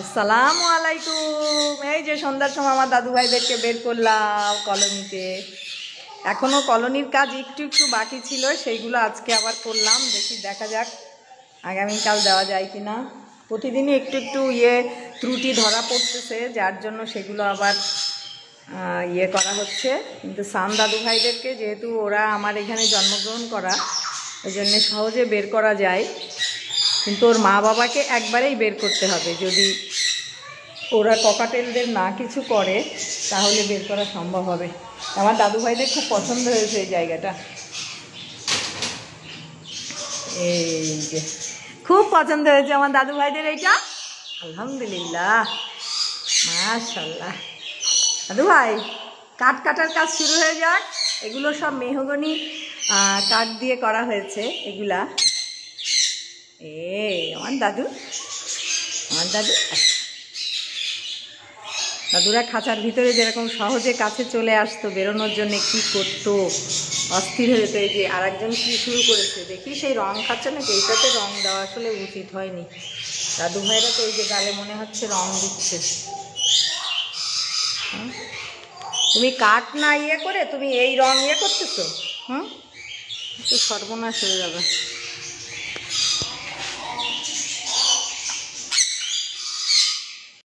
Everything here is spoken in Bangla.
আসসালামু আলাইকুম। এই যে সন্ধ্যার সময় আমার দাদু ভাইদেরকে বের করলাম কলোনিতে। এখনও কলোনির কাজ একটু একটু বাকি ছিল, সেইগুলো আজকে আবার করলাম। দেখি দেখা যাক আগামীকাল দেওয়া যায় কি না। প্রতিদিনই একটু একটু ত্রুটি ধরা পড়তেছে, যার জন্য সেগুলো আবার করা হচ্ছে। কিন্তু সান দাদু ভাইদেরকে, যেহেতু ওরা আমার এখানে জন্মগ্রহণ করা, ওই জন্যে সহজে বের করা যায়। কিন্তু ওর মা বাবাকে একবারেই বের করতে হবে। যদি ওরা ককাটেলদের না কিছু করে তাহলে বের করা সম্ভব হবে। আমার দাদু ভাইদের খুব পছন্দ হয়েছে এই জায়গাটা। এই যে খুব পছন্দ হয়েছে আমার দাদু ভাইদের এইটা। আলহামদুলিল্লাহ, মাশাআল্লাহ। দাদু ভাই, কাঠ কাটার কাজ শুরু হয়ে যাক। এগুলো সব মেহগনি কাঠ দিয়ে করা হয়েছে এগুলা। আমার দাদু দাদুরা খাঁচার ভিতরে যেরকম সহজে কাছে চলে আসতো, বেরোনোর জন্য কি করতো, অস্থির হয়ে যেত। এই যে আর একজন কি শুরু করেছে দেখি, সেই রং খাচ্ছে নাকি? এইটাতে রং দেওয়া আসলে উচিত হয়নি। দাদু ভাইরা তো এই যে গালে মনে হচ্ছে রং দিচ্ছে। তুমি কাঠ না করে তুমি এই রং করতেছো। তো সর্বনাশ হয়ে যাবে।